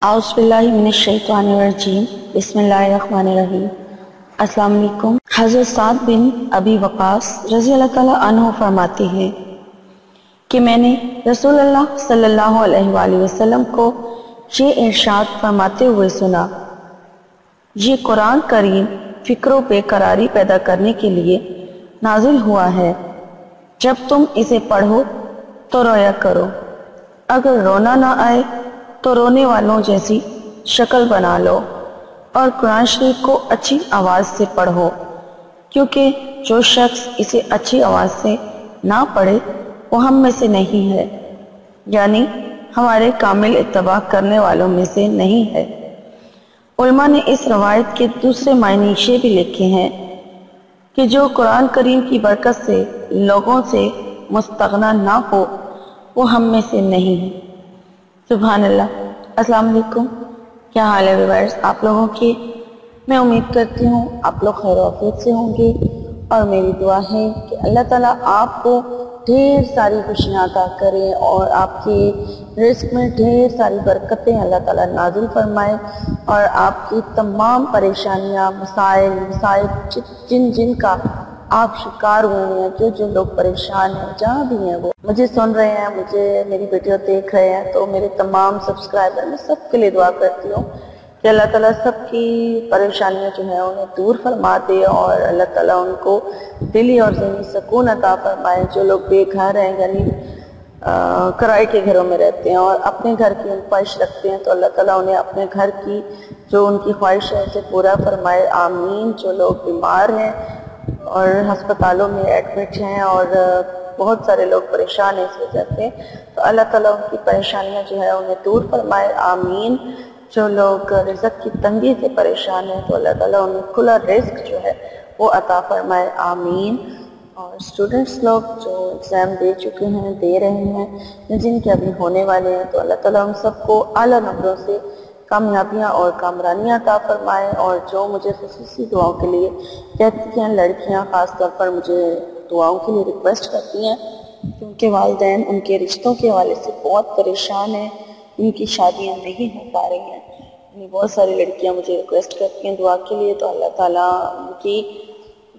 اعوذ باللہ من الشیطان الرجیم بسم اللہ الرحمن الرحیم۔ السلام علیکم۔ حضرت سعد بن ابی وقاص رضی اللہ تعالیٰ عنہ فرماتے ہیں کہ میں نے رسول اللہ صلی اللہ علیہ وآلہ وسلم کو یہ ارشاد فرماتے ہوئے سنا، یہ قرآن کریم فکر و بے قراری پیدا کرنے کے لیے نازل ہوا ہے، جب تم اسے پڑھو تو رویا کرو، اگر رونا نہ آئے تو رونے والوں جیسی شکل بنا لو، اور قرآن شریف کو اچھی آواز سے پڑھو، کیونکہ جو شخص اسے اچھی آواز سے نہ پڑھے وہ ہم میں سے نہیں ہے، یعنی ہمارے کامل اتباع کرنے والوں میں سے نہیں ہے۔ علماء نے اس روایت کے دوسرے معنی یہ بھی لکھے ہیں کہ جو قرآن کریم کی برکت سے لوگوں سے مستغنی نہ ہو وہ ہم میں سے نہیں ہے۔ سبحان اللہ۔ السلام علیکم، کیا حال ہے ویورز آپ لوگوں کی؟ میں امید کرتی ہوں آپ لوگ خیر و عافیت سے ہوں گے، اور میری دعا ہے کہ اللہ تعالیٰ آپ کو ڈھیر ساری خوشیاں عطا کریں اور آپ کے رزق میں ڈھیر ساری برکتیں اللہ تعالیٰ نازل فرمائے، اور آپ کی تمام پریشانیاں، مسائل جن کا آپ شکار ہوئے ہیں، جو لوگ پریشان ہیں جہاں بھی ہیں، وہ مجھے سن رہے ہیں، مجھے میری ویڈیو دیکھ رہے ہیں، تو میرے تمام سبسکرائبر میں سب کے لیے دعا کرتی ہوں کہ اللہ تعالیٰ سب کی پریشانیاں جو ہیں انہیں دور فرما دے، اور اللہ تعالیٰ ان کو دلی اور ذہنی سکون عطا فرمائے۔ جو لوگ بے گھر ہیں، یعنی کرائے کے گھروں میں رہتے ہیں اور اپنے گھر کی خواہش رکھتے ہیں، تو اللہ تعالیٰ انہیں اپنے گھر کی جو ان کی خواہش ہے اسے پورا فرمائے، آمین۔ جو لوگ بیمار ہیں اور ہسپتالوں میں ایڈمٹ ہیں اور بہت سارے لوگ پریشان ہیں اس وجہ سے، تو اللہ تعالیٰ ان کی پریشانیاں جو ہے انہیں دور فرمائے، آمین۔ جو لوگ رزق کی تنگی سے پریشان ہیں تو اللہ تعالیٰ انہیں کھلا رزق جو ہے وہ عطا فرمائے، آمین۔ اور اسٹوڈنٹس لوگ جو ایگزام دے چکے ہیں، دے رہے ہیں، جن کے ابھی ہونے والے ہیں، تو اللہ تعالیٰ ان سب کو اعلیٰ نمبروں سے کامیابیاں اور کامرانیاں عطا فرمائے۔ اور جو مجھے خصوصی دعاؤں کے لیے کہتی ہیں، لڑکیاں خاص طور پر مجھے دعاؤں کے لیے ریکویسٹ کرتی ہیں کہ ان کے والدین ان کے رشتوں کے حوالے سے بہت پریشان ہیں، ان کی شادیاں نہیں ہو پا رہی ہیں، یعنی بہت ساری لڑکیاں مجھے ریکویسٹ کرتی ہیں دعا کے لیے، تو اللہ تعالیٰ ان کی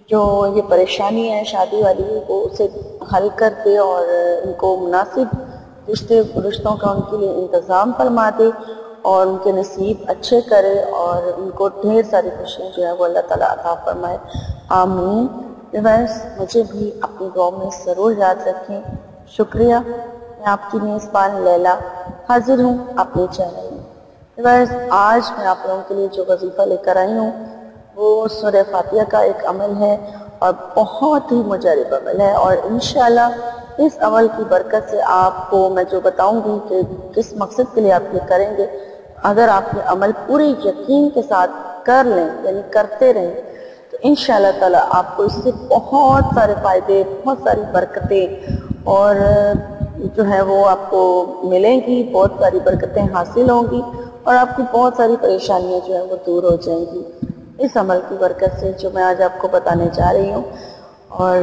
جو یہ پریشانی ہے شادی والی وہ اسے حل کر دے، اور ان کو مناسب رشتوں کا ان کے لیے انتظام فرما دے، اور ان کے نصیب اچھے کرے، اور ان کو ڈھیر ساری خوشیاں جو ہے وہ اللہ تعالیٰ عطا فرمائے، آمین۔ ویورز مجھے بھی اپنی دعاؤں میں ضرور یاد رکھیں۔ شکریہ۔ میں آپ کی میزبان لیلا حاضر ہوں اپنے چینل میں۔ ویورز آج میں آپ لوگوں کے لیے جو وظیفہ لے کر آئی ہوں وہ سورہ فاتحہ کا ایک عمل ہے، اور بہت ہی مجرب عمل ہے، اور انشاءاللہ اس عمل کی برکت سے آپ کو میں جو بتاؤں گی کہ کس مقصد کے لیے آپ یہ کریں گے، اگر آپ یہ عمل پورے یقین کے ساتھ کر لیں، یعنی کرتے رہیں، تو انشاءاللہ تعالیٰ آپ کو اس سے بہت سارے فائدے، بہت ساری برکتیں اور جو ہے وہ آپ کو ملیں گی، بہت ساری برکتیں حاصل ہوں گی، اور آپ کی بہت ساری پریشانیاں جو ہیں وہ دور ہو جائیں گی اس عمل کی برکت سے جو میں آج آپ کو بتانے جا رہی ہوں۔ اور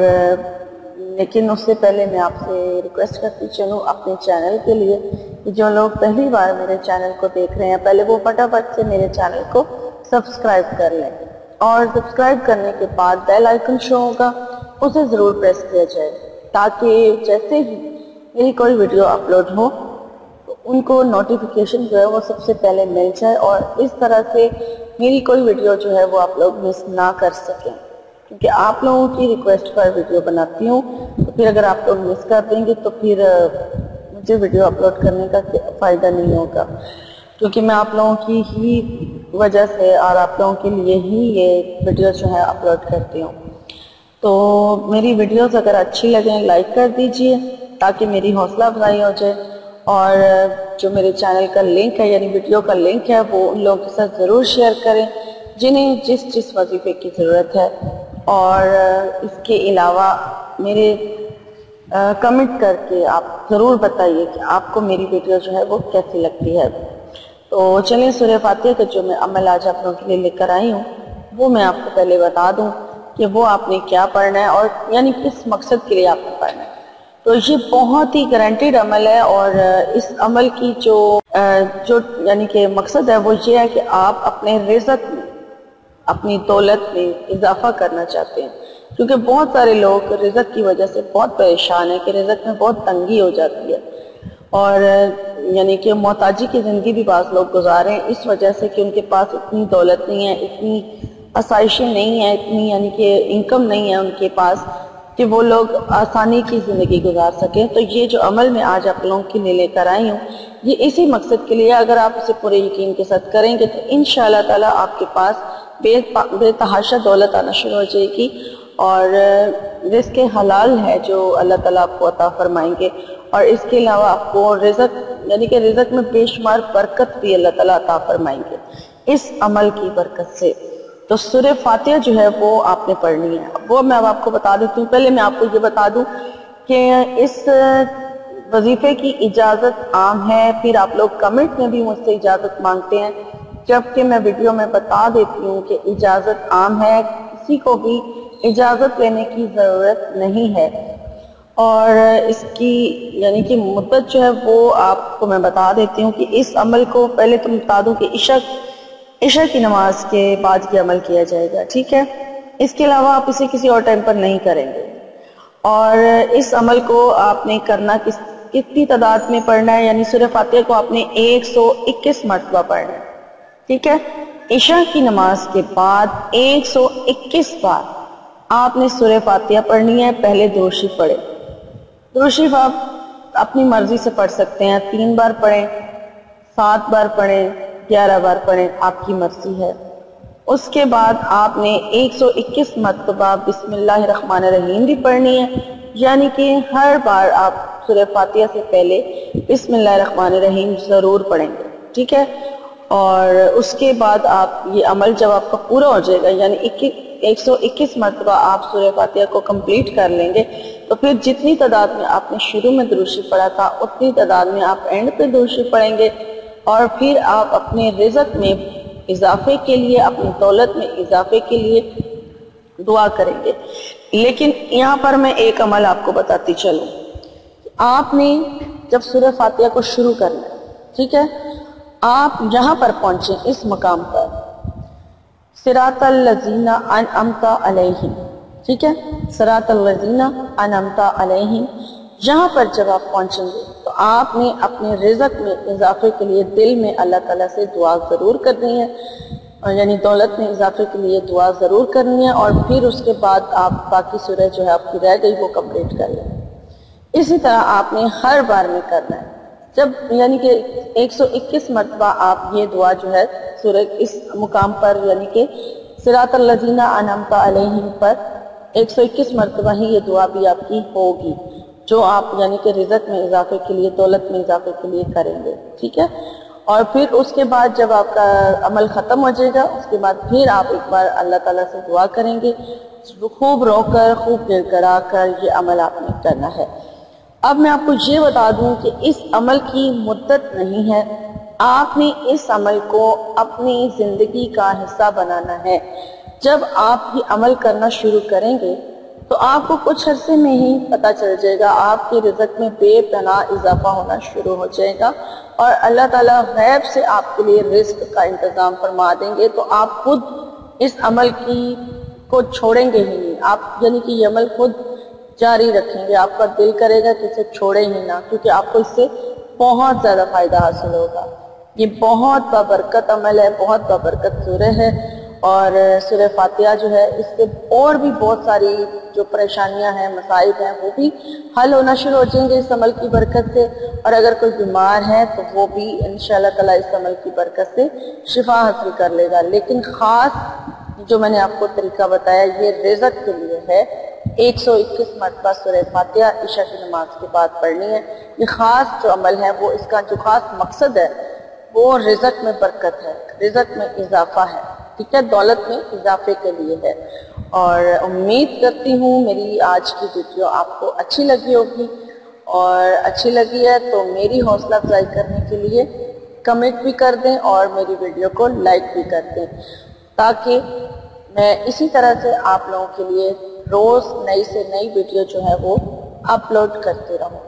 لیکن اس سے پہلے میں آپ سے ریکویسٹ کرتی چلوں اپنے چینل کے لیے کہ جو لوگ پہلی بار میرے چینل کو دیکھ رہے ہیں، پہلے وہ فٹافٹ سے میرے چینل کو سبسکرائب کر لیں، اور سبسکرائب کرنے کے بعد بیل آئیکن شو ہوگا، اسے ضرور پریس کیا جائے، تاکہ جیسے ہی میری کوئی ویڈیو اپلوڈ ہو تو ان کو نوٹیفیکیشن جو ہے وہ سب سے پہلے مل جائے، اور اس طرح سے میری کوئی ویڈیو جو ہے وہ آپ لوگ مس نہ کر سکیں، کیونکہ آپ لوگوں کی ریکویسٹ پر ویڈیو بناتی ہوں، تو پھر اگر آپ لوگ مس کر دیں گے تو پھر مجھے ویڈیو اپلوڈ کرنے کا فائدہ نہیں ہوگا، کیونکہ میں آپ لوگوں کی ہی وجہ سے اور آپ لوگوں کے لیے ہی یہ ویڈیو جو ہے اپلوڈ کرتی ہوں۔ تو میری ویڈیوز اگر اچھی لگیں لائک کر دیجئے تاکہ میری حوصلہ افزائی ہو جائے، اور جو میرے چینل کا لنک ہے یعنی ویڈیو کا لنک ہے وہ ان لوگوں کے ساتھ ضرور شیئر کریں جنہیں جس وظیفے کی ضرورت ہے، اور اس کے علاوہ میرے کمنٹ کر کے آپ ضرور بتائیے کہ آپ کو میری ویڈیو جو ہے وہ کیسی لگتی ہے۔ تو چلیں سورہ فاتحہ کا جو میں عمل آج آپ لوگوں کے لیے لے کر آئی ہوں وہ میں آپ کو پہلے بتا دوں کہ وہ آپ نے کیا پڑھنا ہے، اور یعنی کس مقصد کے لیے آپ نے پڑھنا ہے۔ تو یہ بہت ہی گارنٹیڈ عمل ہے، اور اس عمل کی جو یعنی کہ مقصد ہے وہ یہ ہے کہ آپ اپنے رزق میں، اپنی دولت میں اضافہ کرنا چاہتے ہیں، کیونکہ بہت سارے لوگ رزق کی وجہ سے بہت پریشان ہیں کہ رزق میں بہت تنگی ہو جاتی ہے، اور یعنی کہ محتاجی کی زندگی بھی بعض لوگ گزارے ہیں اس وجہ سے کہ ان کے پاس اتنی دولت نہیں ہے، اتنی آسائشیں نہیں ہیں، اتنی یعنی کہ انکم نہیں ہے ان کے پاس کہ وہ لوگ آسانی کی زندگی گزار سکیں۔ تو یہ جو عمل میں آج آپ لوگوں کے لیے لے کر آئی ہوں، یہ اسی مقصد کے لیے، اگر آپ اسے پورے یقین کے ساتھ کریں گے تو انشاءاللہ تعالیٰ آپ کے پاس بے تحاشا دولت آنا شروع ہو جائے گی، اور رزق حلال ہے جو اللہ تعالیٰ آپ کو عطا فرمائیں گے، اور اس کے علاوہ آپ کو رزق یعنی کہ رزق میں بے شمار برکت بھی اللہ تعالیٰ عطا فرمائیں گے اس عمل کی برکت سے۔ تو سورہ فاتحہ جو ہے وہ آپ نے پڑھنی ہے، وہ میں اب آپ کو بتا دیتی ہوں۔ پہلے میں آپ کو یہ بتا دوں کہ اس وظیفے کی اجازت عام ہے، پھر آپ لوگ کمنٹ میں بھی مجھ سے اجازت مانگتے ہیں، جبکہ میں ویڈیو میں بتا دیتی ہوں کہ اجازت عام ہے، کسی کو بھی اجازت لینے کی ضرورت نہیں ہے، اور اس کی یعنی کہ مدت جو ہے وہ آپ کو میں بتا دیتی ہوں کہ اس عمل کو پہلے تو میں بتا دوں کہ عشاء کی نماز کے بعد یہ عمل کیا جائے گا، ٹھیک ہے؟ اس کے علاوہ آپ اسے کسی اور ٹائم پر نہیں کریں گے، اور اس عمل کو آپ نے کرنا کتنی تعداد میں پڑھنا ہے، یعنی سورہ فاتحہ کو آپ نے 121 مرتبہ پڑھنا ہے، ٹھیک ہے؟ عشاء کی نماز کے بعد 121 بار آپ نے سورہ فاتحہ پڑھنی ہے۔ پہلے درود شریف پڑھیں، درود شریف آپ اپنی مرضی سے پڑھ سکتے ہیں، 3 بار پڑھیں، 7 بار پڑھیں، 11 بار پڑھیں، آپ کی مرضی ہے۔ اس کے بعد آپ نے 121 مرتبہ بسم اللہ الرحمن الرحیم بھی پڑھنی ہے، یعنی کہ ہر بار آپ سورہ فاتحہ سے پہلے بسم اللہ الرحمن الرحیم ضرور پڑھیں گے، ٹھیک ہے؟ اور اس کے بعد آپ یہ عمل جب آپ کا پورا ہو جائے گا، یعنی 121 مرتبہ آپ سورہ فاتحہ کو کمپلیٹ کر لیں گے، تو پھر جتنی تعداد میں آپ نے شروع میں درود شریف پڑھا تھا اتنی تعداد میں آپ اینڈ پہ درود شریف پڑھیں گے، اور پھر آپ اپنے رزق میں اضافے کے لیے، اپنی دولت میں اضافے کے لیے دعا کریں گے۔ لیکن یہاں پر میں ایک عمل آپ کو بتاتی چلوں، آپ نے جب سورہ فاتحہ کو شروع کرنا ہے، ٹھیک ہے، آپ یہاں پر پہنچیں اس مقام پر صراط الذین انعمت علیہم، ٹھیک ہے، صراط الذین انعمت علیہم، یہاں پر جب آپ پہنچیں گے تو آپ نے اپنے رزق میں اضافے کے لیے دل میں اللہ تعالیٰ سے دعا ضرور کرنی ہے، یعنی دولت میں اضافے کے لیے دعا ضرور کرنی ہے، اور پھر اس کے بعد آپ باقی سورہ جو ہے آپ کی رہ گئی وہ کمپلیٹ کر لیں۔ اسی طرح آپ نے ہر بار میں کرنا ہے، جب یعنی کہ 121 مرتبہ آپ یہ دعا جو ہے سورہ اس مقام پر یعنی کہ صراط الذین انعمت علیہم پر 121 مرتبہ ہی یہ دعا بھی آپ کی ہوگی، جو آپ یعنی کہ رزق میں اضافے کے لیے، دولت میں اضافے کے لیے کریں گے، ٹھیک ہے؟ اور پھر اس کے بعد جب آپ کا عمل ختم ہو جائے گا، اس کے بعد پھر آپ ایک بار اللہ تعالیٰ سے دعا کریں گے، خوب رو کر، خوب گڑ گڑا کر یہ عمل آپ نے کرنا ہے۔ اب میں آپ کو یہ بتا دوں کہ اس عمل کی مدت نہیں ہے، آپ نے اس عمل کو اپنی زندگی کا حصہ بنانا ہے۔ جب آپ یہ عمل کرنا شروع کریں گے تو آپ کو کچھ عرصے میں ہی پتہ چل جائے گا، آپ کے رزق میں بے پناہ اضافہ ہونا شروع ہو جائے گا، اور اللہ تعالیٰ غیب سے آپ کے لیے رزق کا انتظام فرما دیں گے، تو آپ خود اس عمل کو چھوڑیں گے ہی نہیں، آپ یعنی کہ یہ عمل خود جاری رکھیں گے، آپ کا دل کرے گا کہ اسے چھوڑیں ہی نہ، کیونکہ آپ کو اس سے بہت زیادہ فائدہ حاصل ہوگا۔ یہ بہت بابرکت عمل ہے، بہت بابرکت سورہ ہے، اور سورہ فاتحہ جو ہے اس سے اور بھی بہت ساری جو پریشانیاں ہیں، مسائل ہیں، وہ بھی حل ہونا شروع ہو جائیں گے اس عمل کی برکت سے، اور اگر کوئی بیمار ہے تو وہ بھی انشاءاللہ تعالیٰ اس عمل کی برکت سے شفا حاصل کر لے گا۔ لیکن خاص جو میں نے آپ کو طریقہ بتایا یہ رزق کے لیے ہے، 121 مرتبہ سورہ فاتحہ عشاء کی نماز کے بعد پڑھنی ہے۔ یہ خاص جو عمل ہے وہ اس کا جو خاص مقصد ہے وہ رزق میں برکت ہے، رزق میں اضافہ ہے، ٹھیک ہے، دولت میں اضافے کے لیے ہے۔ اور امید کرتی ہوں میری آج کی ویڈیو آپ کو اچھی لگی ہوگی، اور اچھی لگی ہے تو میری حوصلہ افزائی کرنے کے لیے کمنٹ بھی کر دیں اور میری ویڈیو کو لائک بھی کر دیں، تاکہ میں اسی طرح سے آپ لوگوں کے لیے روز نئی سے نئی ویڈیو جو ہے وہ اپلوڈ کرتے رہوں۔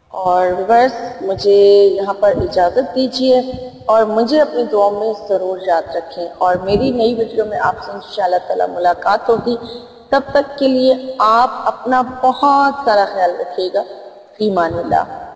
اور بس مجھے یہاں پر اجازت دیجیے اور مجھے اپنی دعاؤں میں ضرور یاد رکھیں، اور میری نئی ویڈیو میں آپ سے انشاءاللہ تعالی ملاقات ہوگی۔ تب تک کے لیے آپ اپنا بہت سارا خیال رکھیے گا۔ فی امان اللہ۔